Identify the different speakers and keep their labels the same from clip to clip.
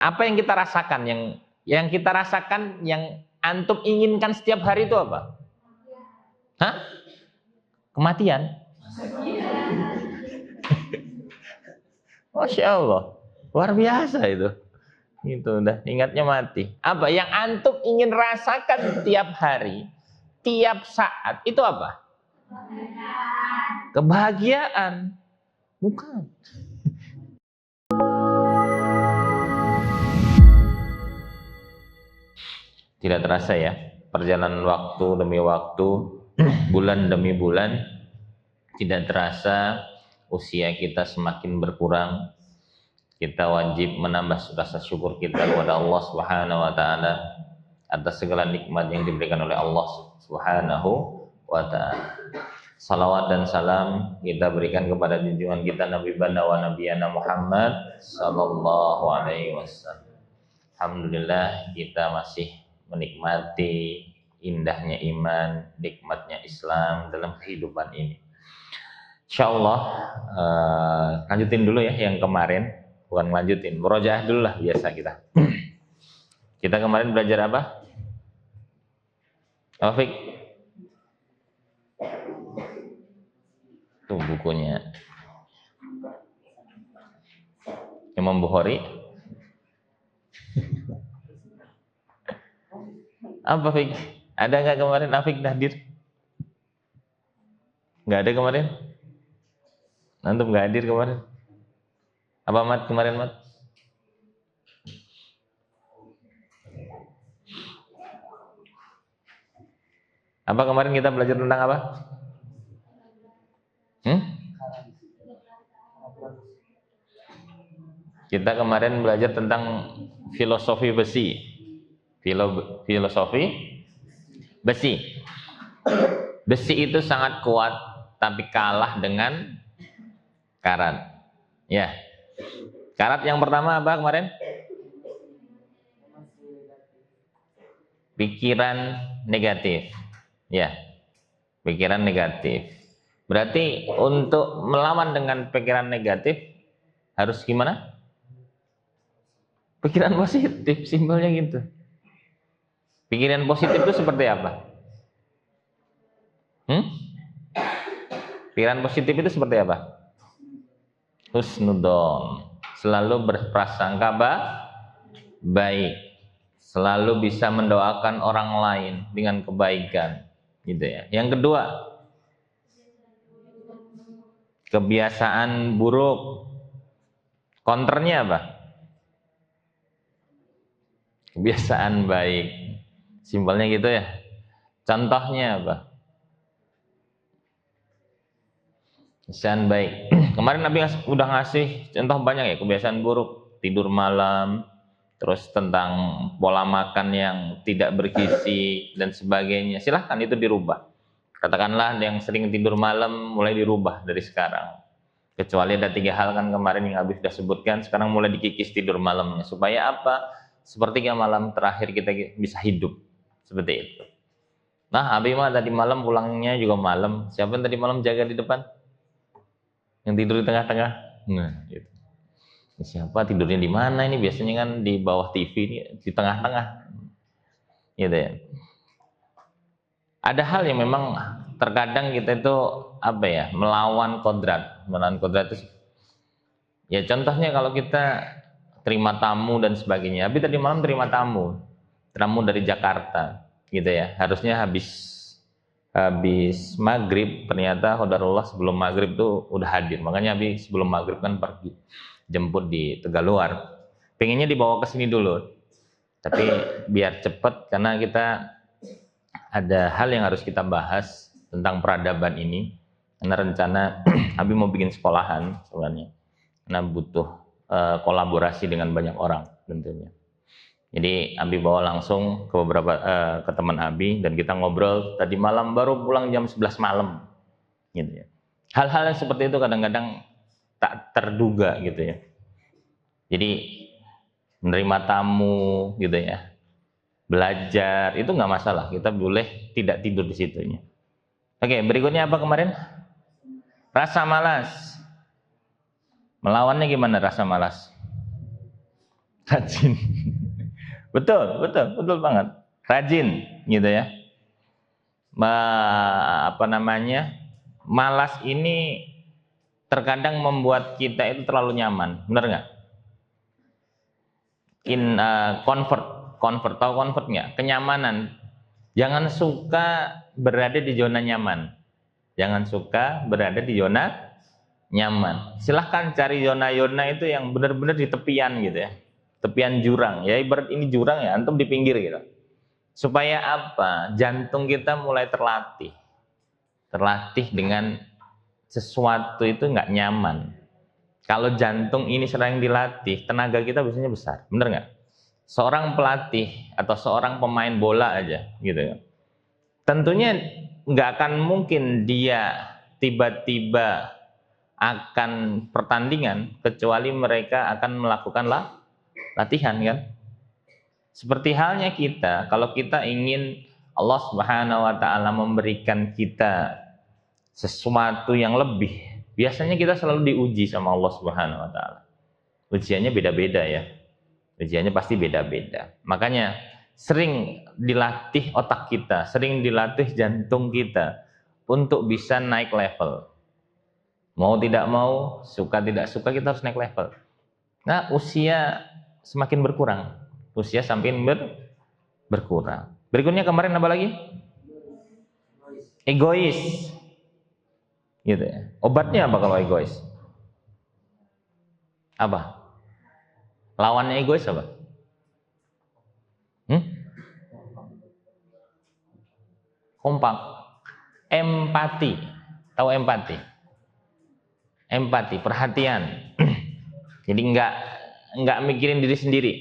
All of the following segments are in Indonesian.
Speaker 1: Apa yang kita rasakan, yang kita rasakan, yang antum inginkan setiap hari itu apa? Hah? Kematian. Masya Allah, luar biasa itu. Itu udah ingatnya mati. Apa yang antum ingin rasakan tiap hari, tiap saat, itu apa? Kebahagiaan. Bukan. Tidak terasa ya, perjalanan waktu demi waktu, bulan demi bulan, tidak terasa usia kita semakin berkurang. Kita wajib menambah rasa syukur kita kepada Allah Subhanahu wa taala atas segala nikmat yang diberikan oleh Allah Subhanahu wa taala. Salawat dan salam kita berikan kepada junjungan kita Nabi Banda wa Nabiyana Muhammad sallallahu alaihi wasallam. Alhamdulillah kita masih menikmati indahnya iman, nikmatnya Islam dalam kehidupan ini. Insyaallah lanjutin dulu ya yang kemarin, bukan lanjutin, murojaah dulu lah biasa kita. Kita kemarin belajar apa? Taufik? Tuh bukunya Imam Bukhari. Apa Fik? Ada nggak kemarin Afik hadir? Nggak ada kemarin? Antum nggak hadir kemarin? Apa Mat kemarin Mat? Apa kemarin kita belajar tentang apa? Kita kemarin belajar tentang filosofi besi. Filosofi besi. Besi itu sangat kuat tapi kalah dengan karat. Ya. Karat yang pertama apa kemarin? Pikiran negatif. Ya. Pikiran negatif. Berarti untuk melawan dengan pikiran negatif harus gimana? Pikiran positif, simpelnya gitu. Pikiran positif itu seperti apa? Pikiran positif itu seperti apa? Husnudzon, selalu berprasangka baik, selalu bisa mendoakan orang lain dengan kebaikan, gitu ya. Yang kedua, kebiasaan buruk, counternya apa? Kebiasaan baik, simpelnya gitu ya. Contohnya apa? Kebiasaan baik. Kemarin Nabi udah ngasih contoh banyak ya, kebiasaan buruk, tidur malam, terus tentang pola makan yang tidak bergizi dan sebagainya. Silahkan itu dirubah. Katakanlah yang sering tidur malam mulai dirubah dari sekarang. Kecuali ada 3 hal kan kemarin yang Habib sudah sebutkan, sekarang mulai dikikis tidur malamnya. Supaya apa? Sepertiga malam terakhir kita bisa hidup. Seperti itu. Nah, Habib mah tadi malam pulangnya juga malam. Siapa yang tadi malam jaga di depan? Yang tidur di tengah-tengah? Nah, gitu. Siapa tidurnya di mana ini? Biasanya kan di bawah TV ini, di tengah-tengah. Gitu ya. Ada hal yang memang terkadang kita itu apa ya, melawan kodrat. Melawan kodrat itu ya contohnya kalau kita terima tamu dan sebagainya. Tapi tadi malam terima tamu dari Jakarta, gitu ya. Harusnya habis maghrib, ternyata qadarullah sebelum maghrib tuh udah hadir. Makanya habis sebelum maghrib kan pergi jemput di Tegaluar. Pengennya dibawa ke sini dulu, tapi biar cepet karena kita ada hal yang harus kita bahas tentang peradaban ini. Karena rencana Abi mau bikin sekolahan sebenarnya, karena butuh kolaborasi dengan banyak orang tentunya. Jadi Abi bawa langsung ke beberapa ke teman Abi dan kita ngobrol tadi malam, baru pulang jam 11 malam gitu ya. Hal-hal yang seperti itu kadang-kadang tak terduga gitu ya. Jadi menerima tamu gitu ya, belajar itu nggak masalah, kita boleh tidak tidur di situnya. Oke, berikutnya apa kemarin? Rasa malas. Melawannya gimana rasa malas? Rajin. Betul, betul, betul banget. Rajin, gitu ya. Apa namanya? Malas ini terkadang membuat kita itu terlalu nyaman, benar nggak? Convert, tahu convert nggak? Kenyamanan. Jangan suka berada di zona nyaman. Jangan suka berada di zona nyaman. Silahkan cari zona-zona itu yang benar-benar di tepian gitu ya. Tepian jurang. Ya ibarat ini jurang ya, antum di pinggir gitu. Supaya apa? Jantung kita mulai terlatih. Terlatih dengan sesuatu itu nggak nyaman. Kalau jantung ini sering dilatih, tenaga kita biasanya besar, bener nggak? Seorang pelatih atau seorang pemain bola aja, gitu ya. Tentunya nggak akan mungkin dia tiba-tiba akan pertandingan kecuali mereka akan melakukan latihan kan. Seperti halnya kita, kalau kita ingin Allah Subhanahu wa taala memberikan kita sesuatu yang lebih, biasanya kita selalu diuji sama Allah Subhanahu wa taala. Ujiannya beda-beda ya. Ujiannya pasti beda-beda. Makanya sering dilatih otak kita, sering dilatih jantung kita untuk bisa naik level. Mau tidak mau, suka tidak suka kita harus naik level. Nah, usia semakin berkurang. Usia semakin berkurang. Berikutnya kemarin apa lagi? Egois. Gitu ya. Obatnya apa kalau egois? Apa? Lawannya egois apa? Kompak. Empati. Tahu empati? Empati, perhatian. Jadi nggak mikirin diri sendiri.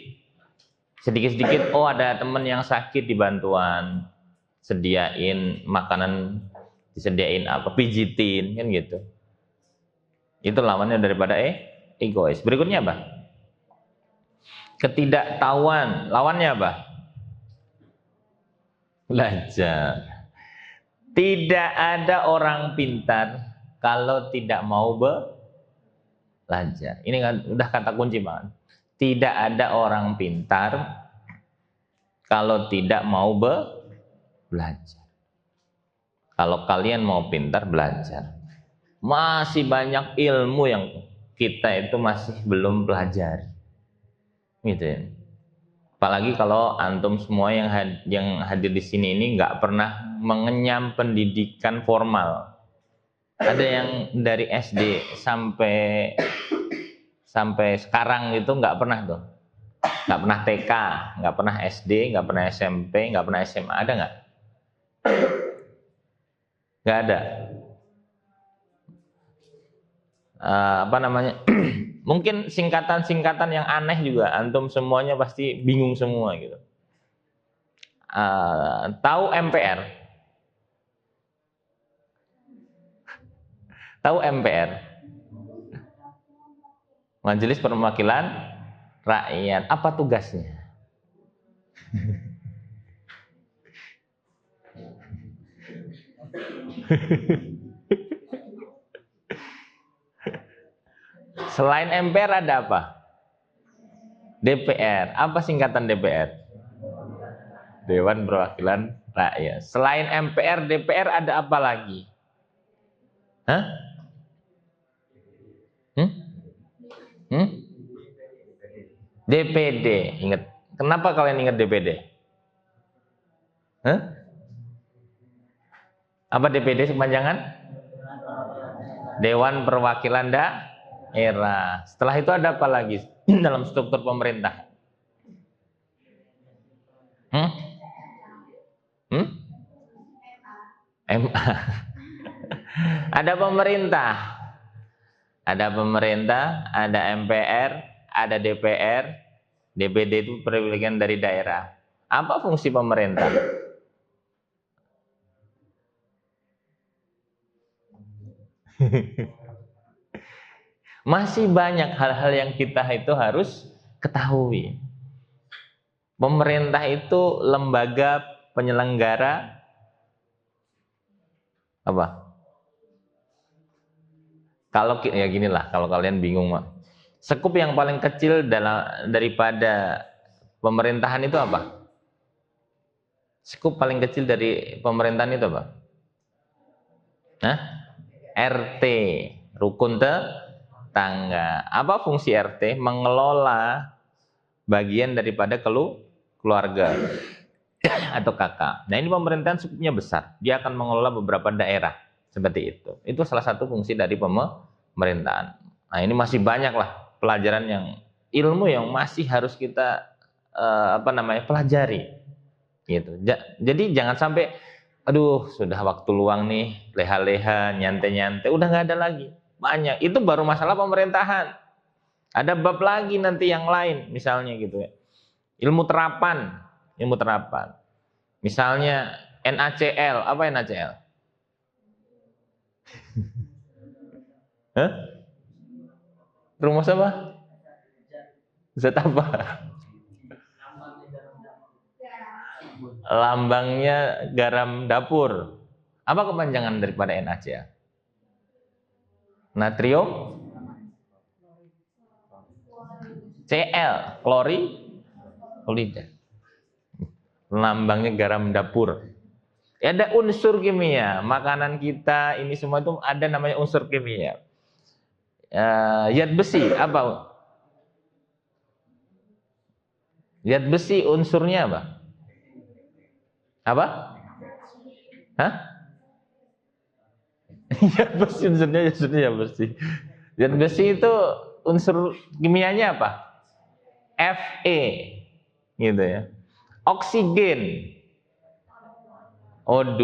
Speaker 1: Sedikit-sedikit, oh ada teman yang sakit dibantuan, sediain makanan, disediain apa, pijitin, kan gitu. Itu lawannya daripada egois. Berikutnya apa? Ketidaktahuan. Lawannya apa? Belajar. Tidak ada orang pintar kalau tidak mau belajar. Ini kan udah kata kunci banget. Tidak ada orang pintar kalau tidak mau belajar. Kalau kalian mau pintar, belajar. Masih banyak ilmu yang kita itu masih belum pelajari. Gitu ya. Apalagi kalau antum semua yang hadir di sini ini nggak pernah mengenyam pendidikan formal. Ada yang dari SD sampai sekarang itu nggak pernah tuh, nggak pernah TK, nggak pernah SD, nggak pernah SMP, nggak pernah SMA, ada nggak? Nggak ada. Apa namanya? Mungkin singkatan-singkatan yang aneh juga antum semuanya pasti bingung semua gitu. Tahu MPR? Tahu MPR? Majelis Perwakilan Rakyat. Apa tugasnya? Selain MPR ada apa? DPR. Apa singkatan DPR? Dewan Perwakilan Rakyat. Selain MPR, DPR ada apa lagi? Hah? DPD. Ingat. Kenapa kalian ingat DPD? Hah? Apa DPD kepanjangan? Dewan Perwakilan Daerah. Setelah itu ada apa lagi dalam struktur pemerintah? MA. Ada pemerintah. Ada pemerintah, ada MPR, ada DPR, DPD itu perwakilan dari daerah. Apa fungsi pemerintah? Masih banyak hal-hal yang kita itu harus ketahui. Pemerintah itu lembaga penyelenggara apa? Kalau ya ginilah, kalau kalian bingung mah. Sekup yang paling kecil daripada pemerintahan itu apa? Sekup paling kecil dari pemerintahan itu apa? Hah? RT, rukun tetangga. Apa fungsi RT? Mengelola bagian daripada keluarga atau kakak. Nah, ini pemerintahan skupnya besar. Dia akan mengelola beberapa daerah seperti itu. Itu salah satu fungsi dari pemerintahan. Nah, ini masih banyak lah pelajaran ilmu yang masih harus kita pelajari gitu. Jadi jangan sampai aduh sudah waktu luang nih leha-leha nyantai-nyantai udah nggak ada lagi. Banyak. Itu baru masalah pemerintahan. Ada bab lagi nanti yang lain misalnya gitu ya. Ilmu terapan. Misalnya NaCl, apa NaCl? Hah? Rumus apa? Zat apa? Lambangnya garam dapur. Apa kepanjangan daripada NaCl? Natrium Cl, klorida. Lambangnya garam dapur. Ya, ada unsur kimia, makanan kita ini semua itu ada namanya unsur kimia. Zat besi apa? Zat besi unsurnya apa? Apa? Hah? Zat besi unsurnya zat besi. Zat besi itu unsur kimianya apa? Fe, gitu ya. Oksigen O2,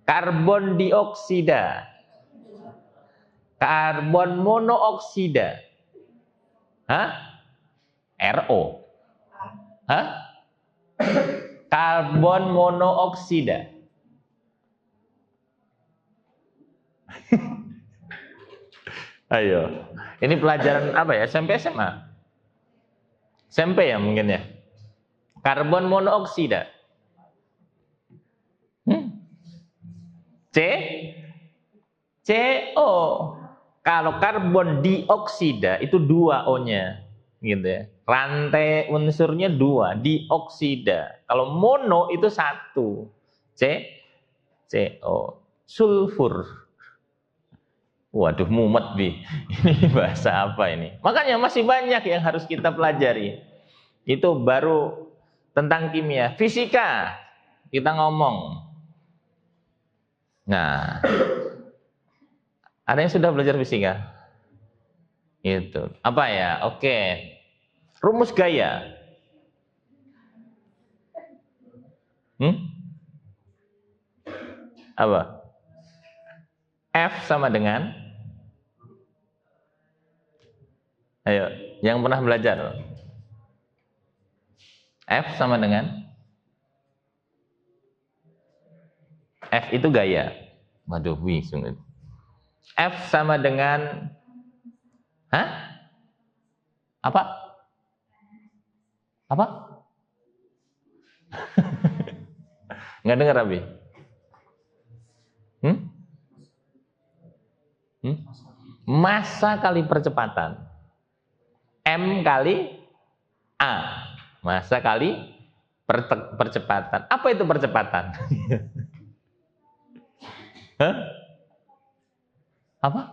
Speaker 1: karbon dioksida, karbon monooksida, RO, karbon monooksida. Ayo, ini pelajaran apa ya? SMP SMA? SMP ya mungkin ya. Karbon monooksida. CO. Kalau karbon dioksida itu 2 O-nya, gitu ya. Rantai unsurnya 2, dioksida. Kalau mono itu 1, CO. Sulfur. Waduh, mumet nih. Ini bahasa apa ini? Makanya masih banyak yang harus kita pelajari. Itu baru tentang kimia. Fisika kita ngomong. Nah, ada yang sudah belajar fisika? Itu. Apa ya? Oke. Rumus gaya. Apa? F sama dengan? Ayo, yang pernah belajar. F sama dengan? F itu gaya. Waduh, sungguh. F sama dengan Apa? Nggak dengar, Abi? Massa kali percepatan. M kali A. Massa kali percepatan. Apa itu percepatan? Apa?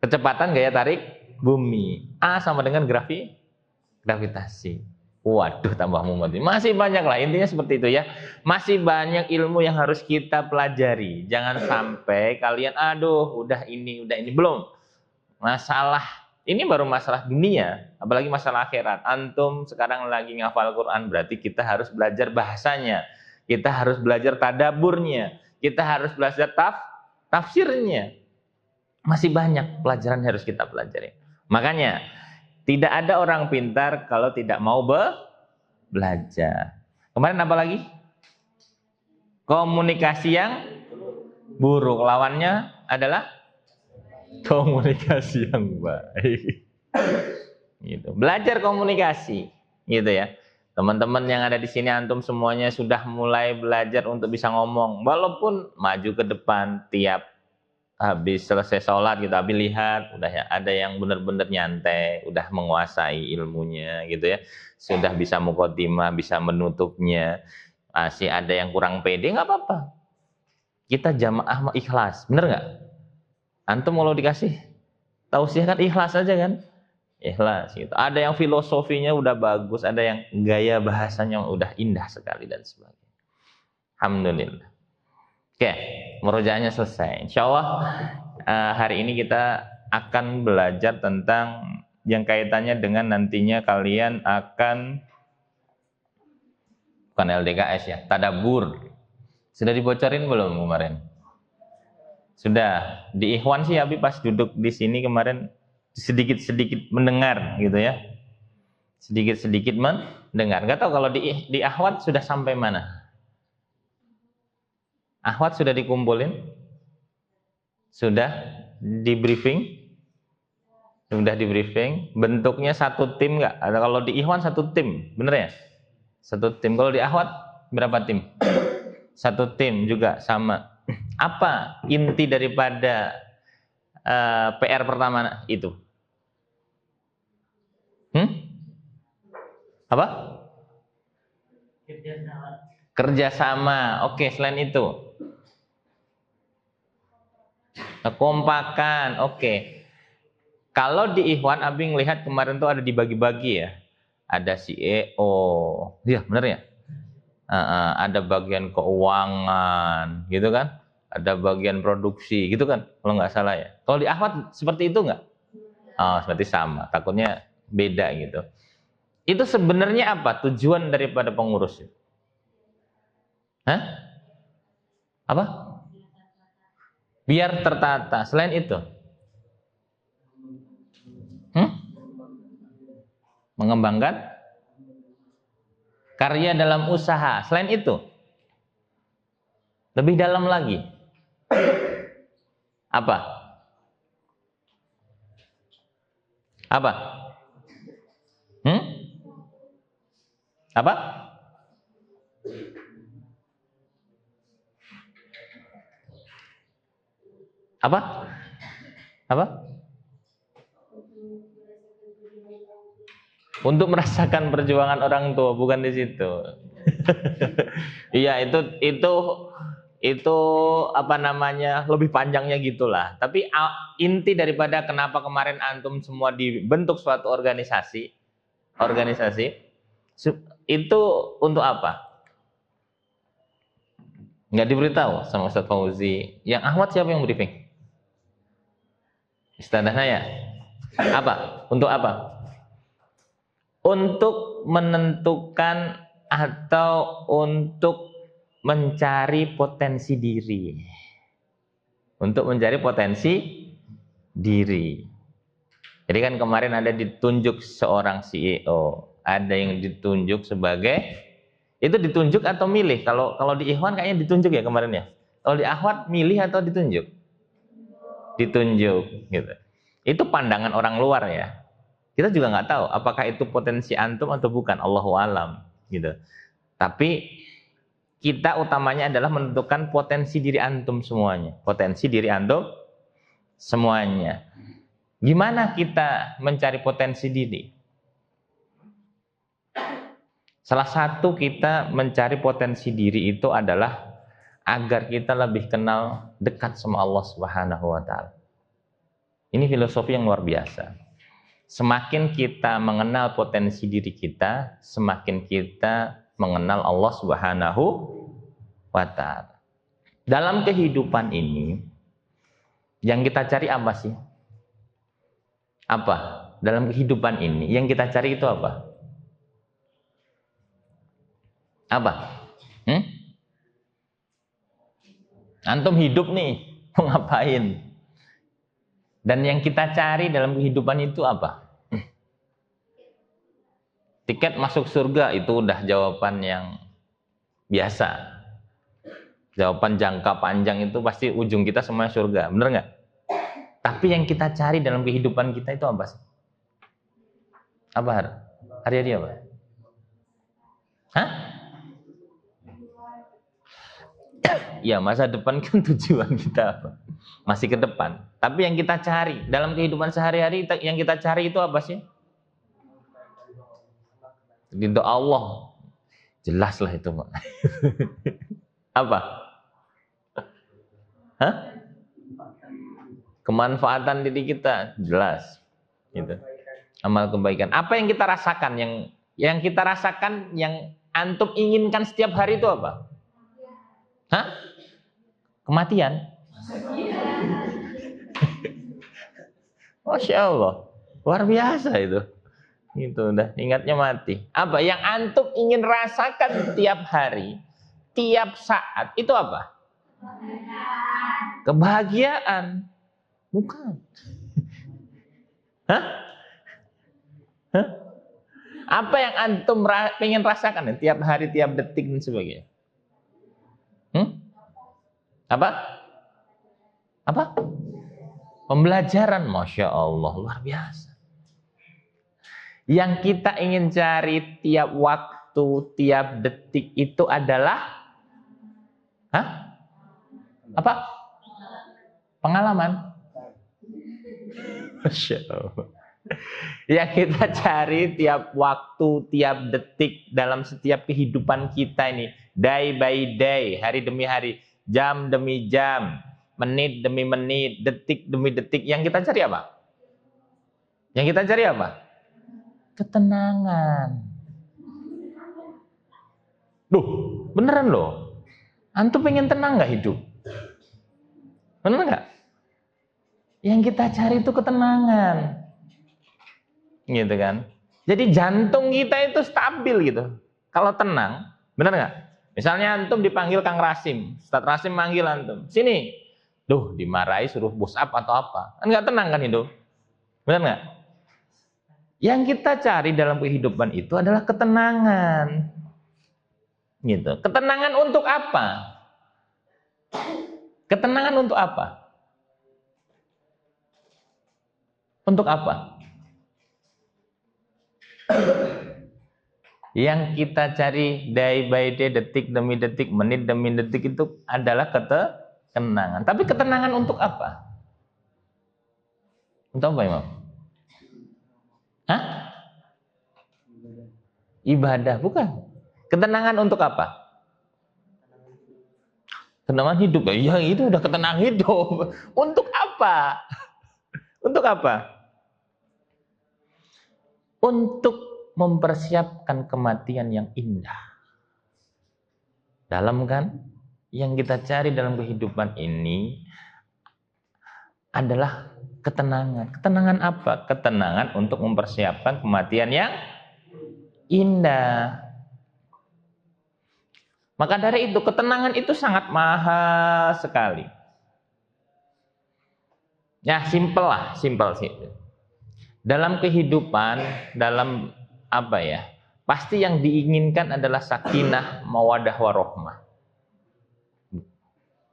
Speaker 1: Kecepatan gaya tarik bumi. A sama dengan gravitasi. Waduh, tambah mumet. Masih banyak lah, intinya seperti itu ya. Masih banyak ilmu yang harus kita pelajari. Jangan sampai kalian, aduh, udah ini. Belum. Ini baru masalah dunia, apalagi masalah akhirat. Antum sekarang lagi ngafal Quran, berarti kita harus belajar bahasanya. Kita harus belajar tadaburnya. Kita harus belajar tafsirnya. Masih banyak pelajaran yang harus kita pelajari. Makanya, tidak ada orang pintar kalau tidak mau belajar. Kemarin apa lagi? Komunikasi yang buruk. Lawannya adalah komunikasi yang baik. Gitu. Belajar komunikasi, gitu ya. Teman-teman yang ada di sini, antum semuanya sudah mulai belajar untuk bisa ngomong. Walaupun maju ke depan tiap habis selesai sholat gitu, habis lihat udah ya ada yang benar-benar nyantai, udah menguasai ilmunya gitu ya, sudah bisa muqaddimah, bisa menutupnya. Masih ada yang kurang pede, nggak apa-apa. Kita jamaah ikhlas, bener nggak? Antum kalau dikasih tausiah kan ikhlas aja kan? Ikhlas gitu. Ada yang filosofinya udah bagus, ada yang gaya bahasanya udah indah sekali dan sebagainya. Alhamdulillah. Oke, murojaahnya selesai. Insya Allah hari ini kita akan belajar tentang yang kaitannya dengan nantinya kalian akan, bukan LDKS ya, tadabbur. Sudah dibocorin belum kemarin? Sudah. Di Ikhwan sih Abi pas duduk di sini kemarin sedikit-sedikit mendengar gitu ya. Sedikit-sedikit mendengar. Gak tahu kalau di Ahwat sudah sampai mana? Ahwat sudah dikumpulin? Sudah di briefing? Sudah di briefing. Bentuknya satu tim nggak? Ada kalau di Ikhwan satu tim, bener ya? Satu tim. Kalau di Ahwat berapa tim? Satu tim juga sama. Apa inti daripada PR pertama itu? Apa? Kerjasama. Kerjasama. Oke, selain itu. Kekompakan. Oke. Kalau di Ikhwan, Abi ngelihat kemarin tuh ada dibagi-bagi ya. Ada CEO. Iya, benar ya? Ada bagian keuangan, gitu kan? Ada bagian produksi, gitu kan? Kalau nggak salah ya. Kalau di Ahwat seperti itu nggak? Oh, seperti sama. Takutnya beda gitu. Itu sebenarnya apa tujuan daripada pengurus? Hah? Apa? Biar tertata. Selain itu? Mengembangkan karya dalam usaha. Selain itu? Lebih dalam lagi. Apa? Apa? Apa? Apa? Apa? Untuk merasakan perjuangan orang tua, bukan di situ. Iya, itu apa namanya, lebih panjangnya gitulah. Tapi inti daripada kenapa kemarin antum semua dibentuk suatu organisasi itu untuk apa? Nggak diberitahu sama Ustaz Fauzi. Yang Ahmad siapa yang briefing? Istadahnya ya? Apa? Untuk apa? Untuk menentukan atau untuk mencari potensi diri. Untuk mencari potensi diri. Jadi kan kemarin ada ditunjuk seorang CEO, ada yang ditunjuk sebagai, itu ditunjuk atau milih? Kalau di Ikhwan kayaknya ditunjuk ya kemarin ya. Kalau di Ahwat milih atau ditunjuk? Ditunjuk gitu. Itu pandangan orang luar ya. Kita juga nggak tahu apakah itu potensi antum atau bukan, Allahu alam gitu. Tapi kita utamanya adalah menentukan potensi diri antum semuanya. Potensi diri antum semuanya. Gimana kita mencari potensi diri? Salah satu kita mencari potensi diri itu adalah agar kita lebih kenal dekat sama Allah Subhanahu wa taala. Ini filosofi yang luar biasa. Semakin kita mengenal potensi diri kita, semakin kita mengenal Allah Subhanahu wa ta'ala. Dalam kehidupan ini, yang kita cari apa sih? Apa? Dalam kehidupan ini, yang kita cari itu apa? Apa? Antum hidup nih, mau ngapain? Dan yang kita cari dalam kehidupan itu apa? Tiket masuk surga itu udah jawaban yang biasa. Jawaban jangka panjang itu pasti ujung kita semuanya surga, bener nggak? Tapi yang kita cari dalam kehidupan kita itu apa sih? Apa hari apa? Hah? Ya, masa depan kan tujuan kita apa? masih ke depan. Tapi yang kita cari dalam kehidupan sehari-hari, yang kita cari itu apa sih? Ridho Allah. Jelas lah itu, Pak. Apa? Hah? Kemanfaatan diri kita, jelas. Gitu. Amal kebaikan. Apa yang kita rasakan? Yang kita rasakan, yang antum inginkan setiap hari itu apa? Hah? Kematian. Masya Allah, luar biasa itu. Itu udah ingatnya mati. Apa yang antum ingin rasakan tiap hari, tiap saat itu apa? Kebahagiaan. Bukan. Hah? Hah? Apa yang antum pengen rasakan tiap hari, tiap detik dan sebagainya? Apa? Apa? Pembelajaran, Masya Allah, luar biasa. Yang kita ingin cari tiap waktu, tiap detik itu adalah apa? Pengalaman. Masya Allah. Yang kita cari tiap waktu, tiap detik dalam setiap kehidupan kita ini, day by day, hari demi hari, jam demi jam, menit demi menit, detik demi detik. Yang kita cari apa? Yang kita cari apa? Ketenangan. Duh, beneran loh. Antum pengen tenang nggak hidup? Bener nggak? Yang kita cari itu ketenangan. Gitu kan? Jadi jantung kita itu stabil gitu. Kalau tenang, bener nggak? Misalnya antum dipanggil Kang Rasim, Ustaz Rasim manggil antum, sini. Duh, dimarahi suruh push up atau apa? Kan nggak tenang kan hidup? Bener nggak? Yang kita cari dalam kehidupan itu adalah ketenangan. Gitu. Ketenangan untuk apa? Ketenangan untuk apa? Untuk apa? Yang kita cari day by day, detik demi detik, menit demi detik itu adalah ketenangan. Tapi ketenangan untuk apa? Untuk apa, Imam? Hah? Ibadah, bukan. Ketenangan untuk apa? Ketenangan hidup. Ya itu udah ketenangan hidup. Untuk apa? Untuk apa? Untuk mempersiapkan kematian yang indah. Dalam kan? Yang kita cari dalam kehidupan ini adalah ketenangan. Ketenangan apa? Ketenangan untuk mempersiapkan kematian yang indah. Maka dari itu ketenangan itu sangat mahal sekali. Ya simpel lah, simpel sih. Dalam kehidupan, dalam apa ya? Pasti yang diinginkan adalah sakinah, mawadah, warohmah.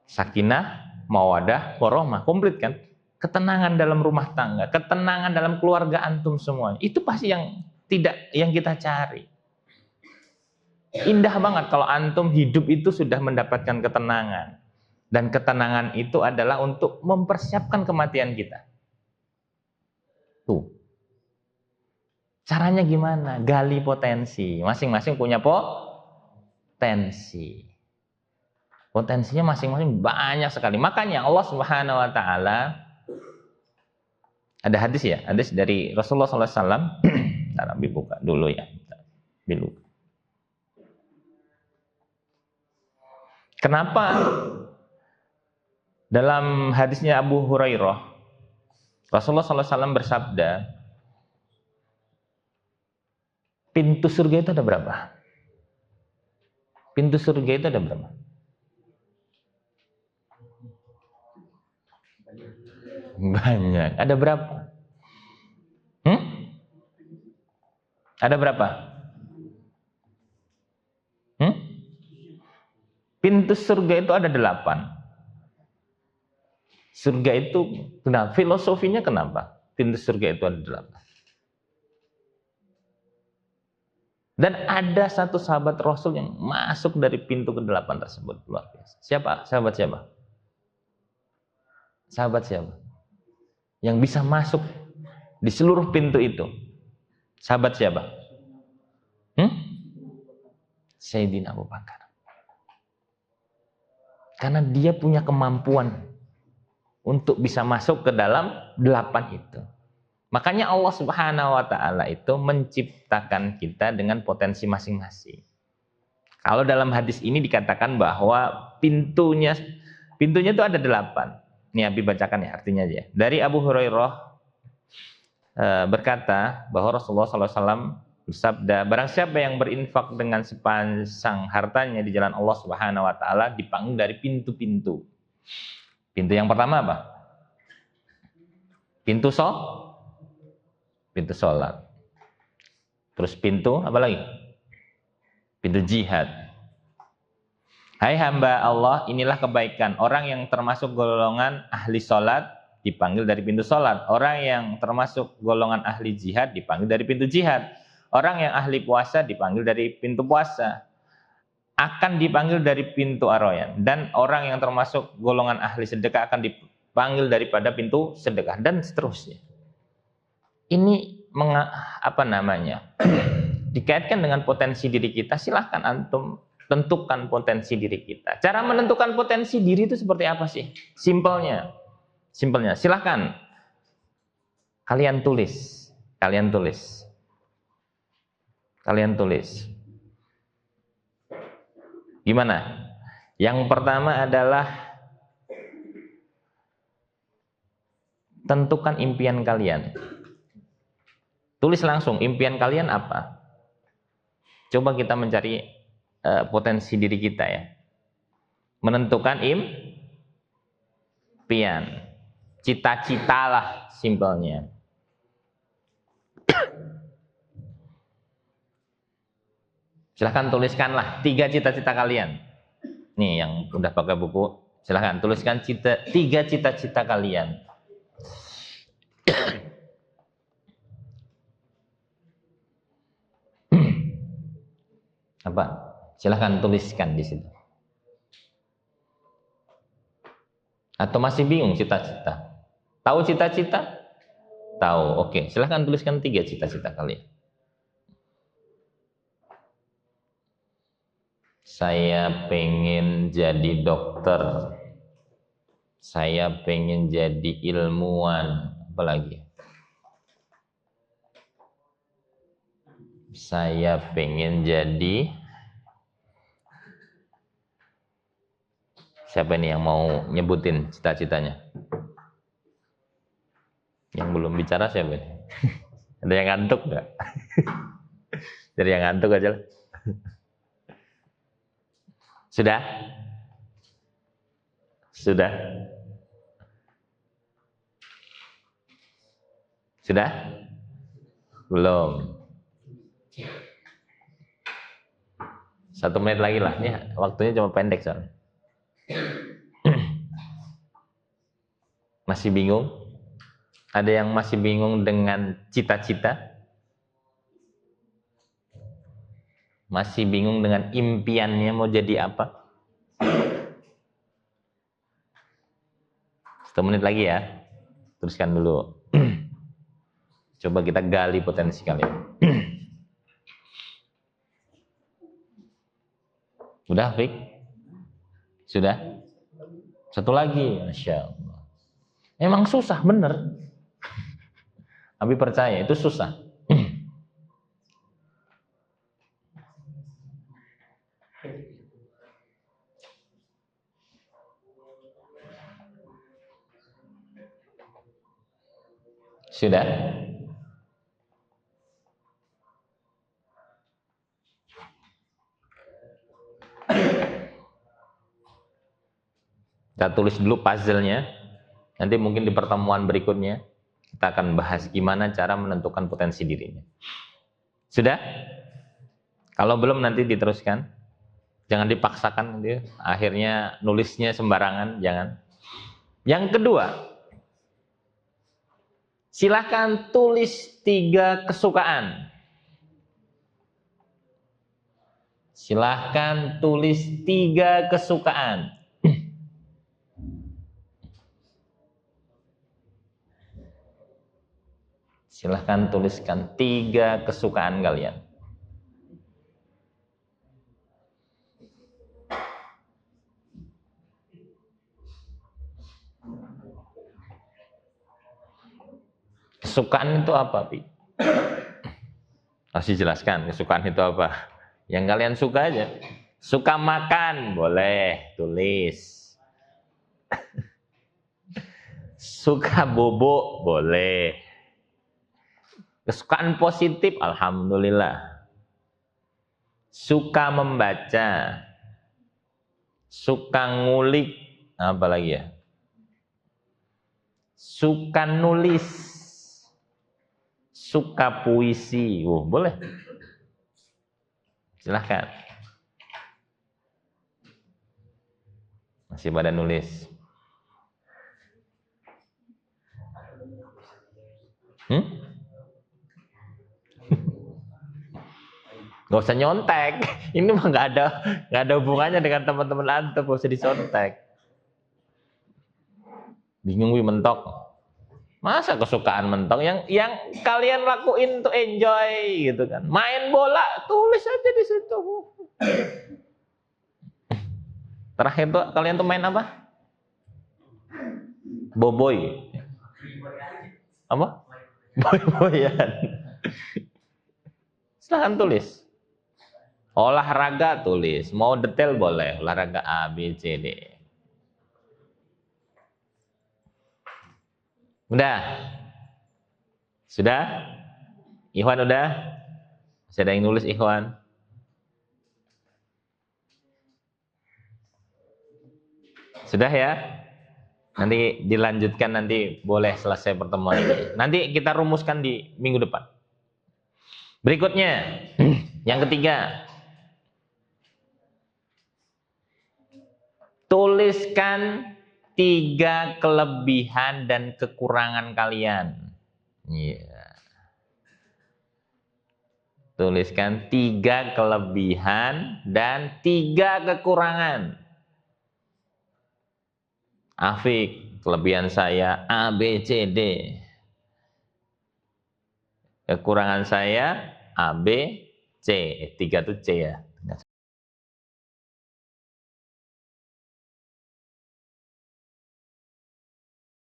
Speaker 1: Sakinah, mawadah, warohmah, komplit kan? Ketenangan dalam rumah tangga, ketenangan dalam keluarga antum semua. Itu pasti yang kita cari. Indah banget kalau antum hidup itu sudah mendapatkan ketenangan. Dan ketenangan itu adalah untuk mempersiapkan kematian kita. Tuh. Caranya gimana? Gali potensi. Masing-masing punya potensi. Potensinya masing-masing banyak sekali. Makanya Allah Subhanahu wa taala ada hadis ya, hadis dari Rasulullah SAW. Ntar buka dulu ya. Dulu. Kenapa dalam hadisnya Abu Hurairah Rasulullah SAW bersabda, pintu surga itu ada berapa? Pintu surga itu ada berapa? Banyak. Ada berapa? Ada berapa? Pintu surga itu ada 8. Surga itu, kenapa? Filosofinya kenapa? Pintu surga itu ada 8. Dan ada satu sahabat Rasul yang masuk dari pintu ke-8 tersebut. Luar biasa. Siapa? Sahabat siapa? Sahabat siapa? Yang bisa masuk di seluruh pintu itu. Sahabat siapa? Sayyidina Abu Bakar. Karena dia punya kemampuan untuk bisa masuk ke dalam 8 itu. Makanya Allah Subhanahu wa taala itu menciptakan kita dengan potensi masing-masing. Kalau dalam hadis ini dikatakan bahwa pintunya itu ada 8. Ini Abi bacakan ya artinya aja. Dari Abu Hurairah berkata bahwa Rasulullah SAW bersabda, barang siapa yang berinfak dengan sepasang hartanya di jalan Allah Subhanahu wa taala dipanggil dari pintu-pintu. Pintu yang pertama apa? Pintu sholat. Terus pintu apa lagi? Pintu jihad. Hai hamba Allah, inilah kebaikan. Orang yang termasuk golongan ahli sholat dipanggil dari pintu sholat. Orang yang termasuk golongan ahli jihad dipanggil dari pintu jihad. Orang yang ahli puasa dipanggil dari pintu puasa. Akan dipanggil dari pintu Ar-Rayyan. Dan orang yang termasuk golongan ahli sedekah akan dipanggil daripada pintu sedekah. Dan seterusnya. Ini dikaitkan dengan potensi diri kita. Silahkan antum tentukan potensi diri kita. Cara menentukan potensi diri itu seperti apa sih? Simpelnya, silahkan kalian tulis. Gimana? Yang pertama adalah tentukan impian kalian. Tulis langsung impian kalian apa. Coba kita mencari potensi diri kita ya. Menentukan impian. Cita-cita lah simpelnya. Silahkan tuliskanlah 3 cita-cita kalian. Nih yang udah pakai buku, silahkan tuliskan 3 cita-cita kalian. Apa? Silahkan tuliskan di situ. Atau masih bingung cita-cita? Tahu cita-cita? Tahu. Oke, silahkan tuliskan 3 cita-cita kalian. Saya pengen jadi dokter. Saya pengen jadi ilmuwan. Apalagi? Saya pengen jadi... Siapa nih yang mau nyebutin cita-citanya? Yang belum bicara siapa nih? Ada yang ngantuk nggak? Dari yang ngantuk aja lah. Sudah? Sudah? Sudah? Belum. 1 menit lagi lah. Ini waktunya cuma pendek soalnya. Masih bingung? Ada yang masih bingung dengan cita-cita? Masih bingung dengan impiannya mau jadi apa? 1 menit lagi ya. Teruskan dulu. Coba kita gali potensi kalian. Udah, Fik? Sudah? 1 lagi, Masya Allah. Emang susah, bener. Abi percaya, itu susah. Sudah? Kita tulis dulu puzzle-nya. Nanti mungkin di pertemuan berikutnya kita akan bahas gimana cara menentukan potensi dirinya. Sudah? Kalau belum nanti diteruskan. Jangan dipaksakan gitu. Akhirnya nulisnya sembarangan, jangan. Yang kedua, silahkan tulis 3 kesukaan. Silahkan tulis 3 kesukaan. Silahkan tuliskan 3 kesukaan kalian. Kesukaan itu apa, Pi? Harus dijelaskan kesukaan itu apa. Yang kalian suka aja. Suka makan, boleh tulis. Suka bobo, boleh. Kesukaan positif, alhamdulillah. Suka membaca. Suka ngulik, apa lagi ya? Suka nulis. Suka puisi, boleh. Silahkan. Masih pada nulis. Gak usah nyontek. Ini mah gak ada hubungannya dengan teman-teman antum, gak usah disontek. Bingung wi mentok. Masa kesukaan mentok yang kalian lakuin tuh enjoy gitu kan. Main bola, tulis aja di situ. Terakhir tuh kalian tuh main apa? Boboy. Apa? Boy-boyan. Silahkan tulis. Olahraga tulis, mau detail boleh, olahraga A, B, C, D. Udah? Sudah? Ikhwan udah? Masih ada yang nulis Ikhwan? Sudah ya? Nanti dilanjutkan, nanti boleh selesai pertemuan ini. Nanti kita rumuskan di minggu depan. Berikutnya, yang ketiga. Tuliskan 3 kelebihan dan kekurangan kalian. Tuliskan 3 kelebihan dan 3 kekurangan. Afik, kelebihan saya A, B, C, D. Kekurangan saya A, B, C. 3 itu C ya.